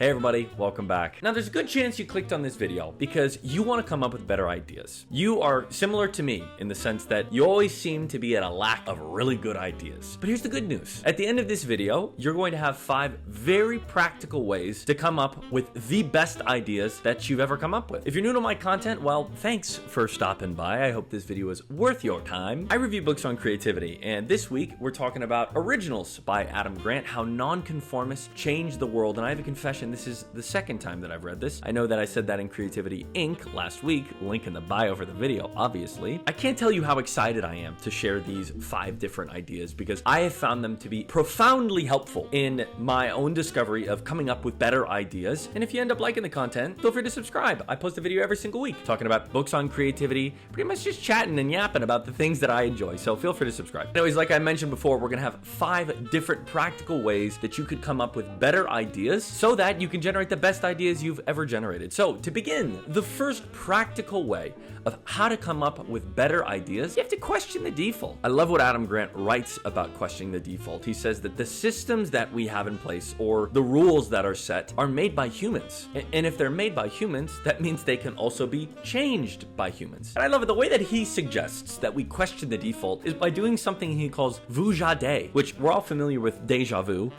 Hey everybody, welcome back. Now there's a good chance you clicked on this video because you want to come up with better ideas. You are similar to me in the sense that you always seem to be at a lack of really good ideas. But here's the good news. At the end of this video, you're going to have 5 very practical ways to come up with the best ideas that you've ever come up with. If you're new to my content, well, thanks for stopping by. I hope this video is worth your time. I review books on creativity, and this week we're talking about Originals by Adam Grant, How Non-Conformists Change the World. And I have a confession, this is the second time that I've read this. I know that I said that in Creativity Inc. last week, link in the bio for the video, obviously. I can't tell you how excited I am to share these 5 different ideas because I have found them to be profoundly helpful in my own discovery of coming up with better ideas. And if you end up liking the content, feel free to subscribe. I post a video every single week talking about books on creativity, pretty much just chatting and yapping about the things that I enjoy. So feel free to subscribe. Anyways, like I mentioned before, we're gonna have 5 different practical ways that you could come up with better ideas so that you can generate the best ideas you've ever generated. So to begin, the first practical way of how to come up with better ideas, you have to question the default. I love what Adam Grant writes about questioning the default. He says that the systems that we have in place or the rules that are set are made by humans. And if they're made by humans, that means they can also be changed by humans. And I love it. The way that he suggests that we question the default is by doing something he calls vu-ja-de, which we're all familiar with déjà vu,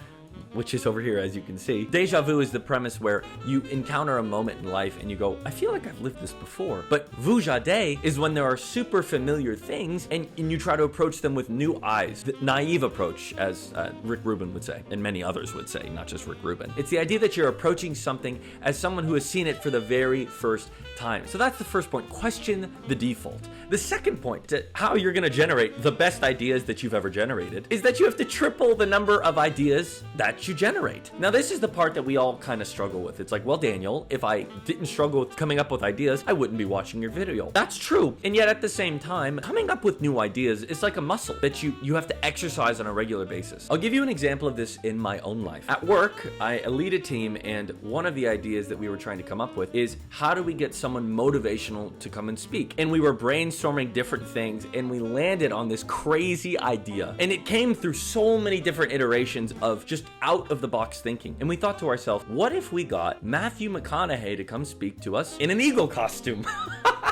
which is over here, as you can see. Deja vu is the premise where you encounter a moment in life and you go, I feel like I've lived this before. But vu-ja-de is when there are super familiar things and you try to approach them with new eyes. The naive approach, as Rick Rubin would say, and many others would say, not just Rick Rubin. It's the idea that you're approaching something as someone who has seen it for the very first time. So that's the first point. Question the default. The second point to how you're going to generate the best ideas that you've ever generated is that you have to triple the number of ideas that you generate. Now, this is the part that we all kind of struggle with. It's like, well, Daniel, if I didn't struggle with coming up with ideas, I wouldn't be watching your video. That's true. And yet at the same time, coming up with new ideas is like a muscle that you have to exercise on a regular basis. I'll give you an example of this in my own life. At work, I lead a team, and one of the ideas that we were trying to come up with is how do we get someone motivational to come and speak? And we were brainstorming different things, and we landed on this crazy idea. And it came through so many different iterations of just out of the box thinking. And we thought to ourselves, what if we got Matthew McConaughey to come speak to us in an eagle costume?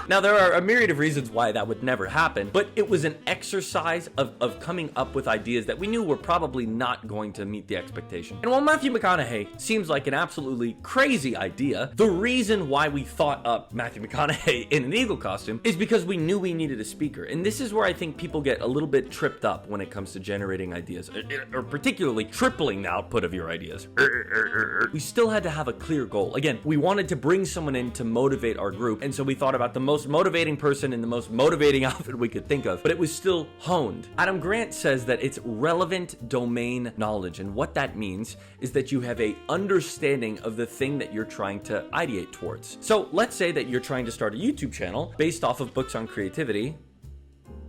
Now, there are a myriad of reasons why that would never happen, but it was an exercise of coming up with ideas that we knew were probably not going to meet the expectation. And while Matthew McConaughey seems like an absolutely crazy idea, the reason why we thought up Matthew McConaughey in an eagle costume is because we knew we needed a speaker. And this is where I think people get a little bit tripped up when it comes to generating ideas, or particularly tripling the output of your ideas. We still had to have a clear goal. Again, we wanted to bring someone in to motivate our group, and so we thought about the most motivating person in the most motivating outfit we could think of, but it was still honed. Adam Grant says that it's relevant domain knowledge, and what that means is that you have a understanding of the thing that you're trying to ideate towards. So let's say that you're trying to start a YouTube channel based off of books on creativity.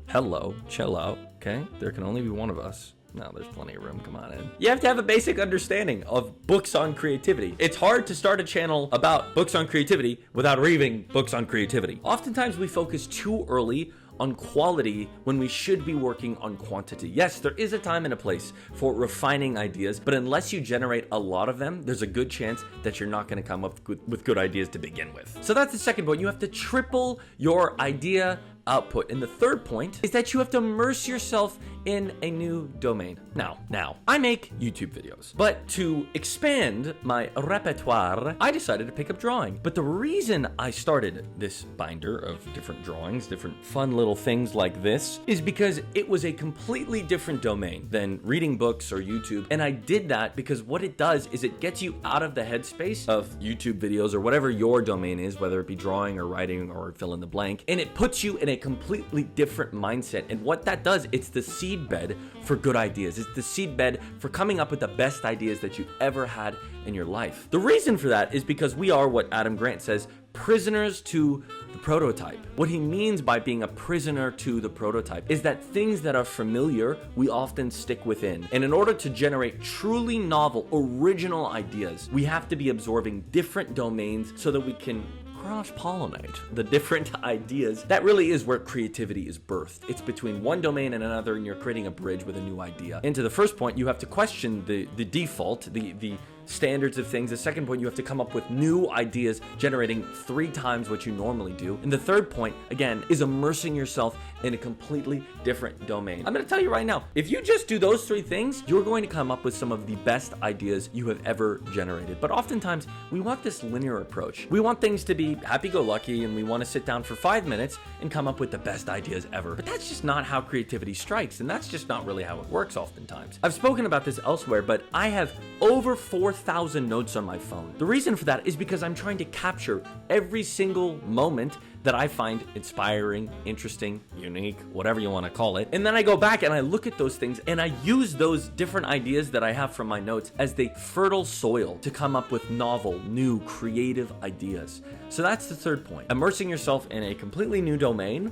Hello, chill out, okay? There can only be one of us. No, there's plenty of room, come on in. You have to have a basic understanding of books on creativity. It's hard to start a channel about books on creativity without reading books on creativity. Oftentimes we focus too early on quality when we should be working on quantity. Yes, there is a time and a place for refining ideas, but unless you generate a lot of them, there's a good chance that you're not gonna come up with good ideas to begin with. So that's the second point. You have to triple your idea output. And the third point is that you have to immerse yourself in a new domain. Now, I make YouTube videos, but to expand my repertoire, I decided to pick up drawing. But the reason I started this binder of different drawings, different fun little things like this, is because it was a completely different domain than reading books or YouTube. And I did that because what it does is it gets you out of the headspace of YouTube videos or whatever your domain is, whether it be drawing or writing or fill in the blank, and it puts you in a completely different mindset. And what that does, it's the seed bed for good ideas. It's the seed bed for coming up with the best ideas that you've ever had in your life. The reason for that is because we are, what Adam Grant says, prisoners to the prototype. What he means by being a prisoner to the prototype is that things that are familiar, we often stick within. And in order to generate truly novel, original ideas, we have to be absorbing different domains so that we can cross-pollinate the different ideas. That really is where creativity is birthed. It's between one domain and another, and you're creating a bridge with a new idea. And to the first point, you have to question the default, the standards of things. The second point, you have to come up with new ideas, generating 3 times what you normally do. And the third point, again, is immersing yourself in a completely different domain. I'm going to tell you right now, if you just do those 3 things, you're going to come up with some of the best ideas you have ever generated. But oftentimes, we want this linear approach. We want things to be happy-go-lucky, and we want to sit down for 5 minutes and come up with the best ideas ever. But that's just not how creativity strikes, and that's just not really how it works oftentimes. I've spoken about this elsewhere, but I have over 4,000 notes on my phone. The reason for that is because I'm trying to capture every single moment that I find inspiring, interesting, unique, whatever you want to call it. And then I go back and I look at those things and I use those different ideas that I have from my notes as the fertile soil to come up with novel, new, creative ideas. So that's the third point. Immersing yourself in a completely new domain.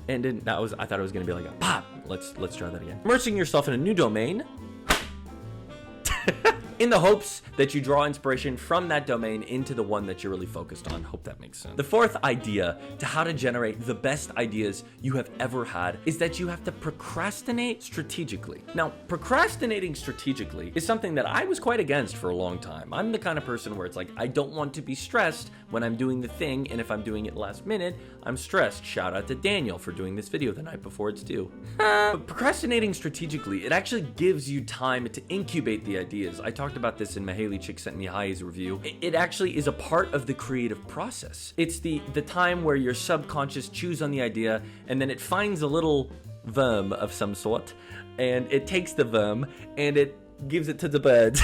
And then I thought it was going to be like a pop. Let's try that again. Immersing yourself in a new domain in the hopes that you draw inspiration from that domain into the one that you're really focused on. Hope that makes sense. The fourth idea to how to generate the best ideas you have ever had is that you have to procrastinate strategically. Now, procrastinating strategically is something that I was quite against for a long time. I'm the kind of person where it's like, I don't want to be stressed when I'm doing the thing, and if I'm doing it last minute, I'm stressed. Shout out to Daniel for doing this video the night before it's due. But procrastinating strategically, it actually gives you time to incubate the ideas. I talked about this in Mahaley Csikszentmihalyi's review. It actually is a part of the creative process. It's the time where your subconscious chews on the idea, and then it finds a little worm of some sort, and it takes the worm, and it gives it to the birds.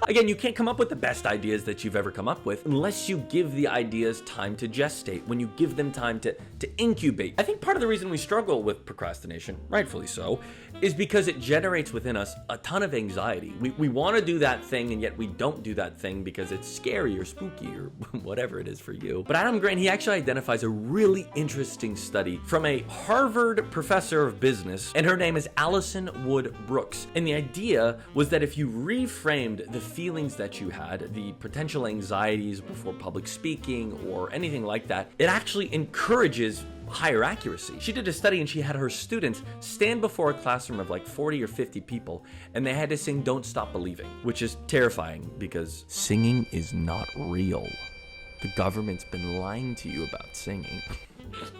Again, you can't come up with the best ideas that you've ever come up with unless you give the ideas time to gestate, when you give them time to incubate. I think part of the reason we struggle with procrastination, rightfully so, is because it generates within us a ton of anxiety. We want to do that thing, and yet we don't do that thing because it's scary or spooky or whatever it is for you. But Adam Grant, he actually identifies a really interesting study from a Harvard professor of business, and her name is Allison Wood Brooks. And the idea was that if you reframed the feelings that you had, the potential anxieties before public speaking or anything like that, it actually encourages higher accuracy. She did a study and she had her students stand before a classroom of like 40 or 50 people, and they had to sing Don't Stop Believing, which is terrifying because singing is not real. The government's been lying to you about singing.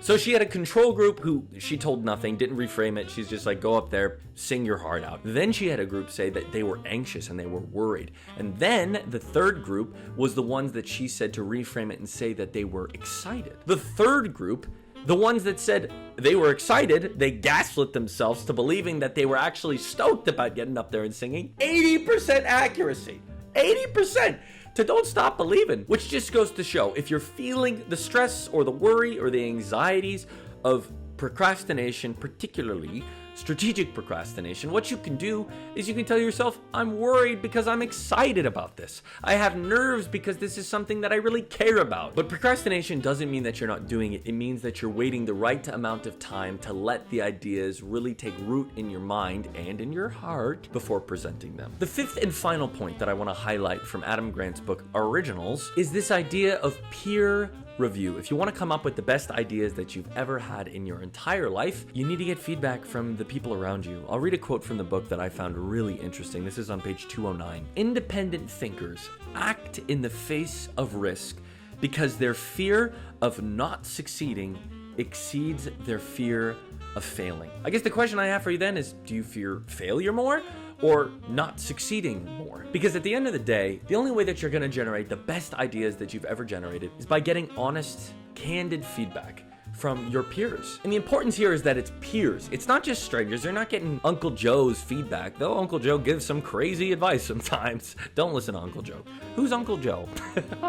So she had a control group who she told nothing, didn't reframe it. She's just like, go up there, sing your heart out. Then she had a group say that they were anxious and they were worried. And then the third group was the ones that she said to reframe it and say that they were excited. The third group, the ones that said they were excited, they gaslit themselves to believing that they were actually stoked about getting up there and singing. 80% accuracy. 80%. To Don't Stop Believing, which just goes to show if you're feeling the stress or the worry or the anxieties of procrastination, particularly strategic procrastination, what you can do is you can tell yourself, I'm worried because I'm excited about this. I have nerves because this is something that I really care about. But procrastination doesn't mean that you're not doing it. It means that you're waiting the right amount of time to let the ideas really take root in your mind and in your heart before presenting them. The fifth and final point that I want to highlight from Adam Grant's book, Originals, is this idea of peer review. If you want to come up with the best ideas that you've ever had in your entire life, you need to get feedback from the people around you. I'll read a quote from the book that I found really interesting. This is on page 209. Independent thinkers act in the face of risk because their fear of not succeeding exceeds their fear of failing. I guess the question I have for you then is, do you fear failure more or not succeeding more? Because at the end of the day, the only way that you're going to generate the best ideas that you've ever generated is by getting honest, candid feedback from your peers. And the importance here is that it's peers. It's not just strangers. They're not getting Uncle Joe's feedback, though Uncle Joe gives some crazy advice sometimes. Don't listen to Uncle Joe. Who's Uncle Joe?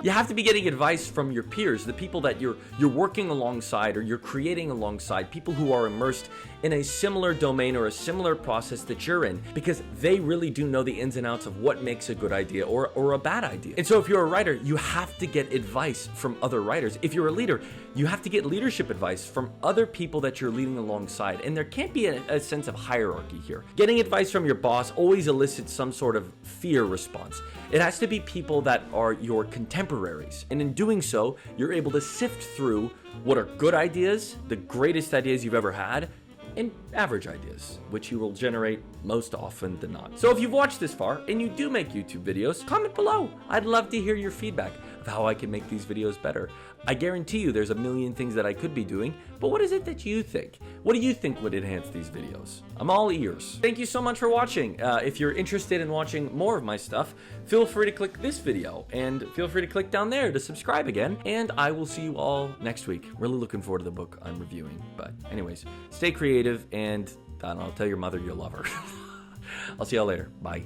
You have to be getting advice from your peers, the people that you're working alongside or you're creating alongside, people who are immersed in a similar domain or a similar process that you're in, because they really do know the ins and outs of what makes a good idea or a bad idea. And so if you're a writer, you have to get advice from other writers. If you're a leader, you have to get leadership advice from other people that you're leading alongside. And there can't be a sense of hierarchy here. Getting advice from your boss always elicits some sort of fear response. It has to be people that are your contemporaries. And in doing so, you're able to sift through what are good ideas, the greatest ideas you've ever had, and average ideas, which you will generate most often than not. So if you've watched this far and you do make YouTube videos, comment below. I'd love to hear your feedback of how I can make these videos better. I guarantee you there's a million things that I could be doing, but what is it that you think? What do you think would enhance these videos? I'm all ears. Thank you so much for watching. If you're interested in watching more of my stuff, feel free to click this video and feel free to click down there to subscribe again. And I will see you all next week. Really looking forward to the book I'm reviewing. But anyways, stay creative and I don't know, tell your mother you love her. I'll see y'all later. Bye.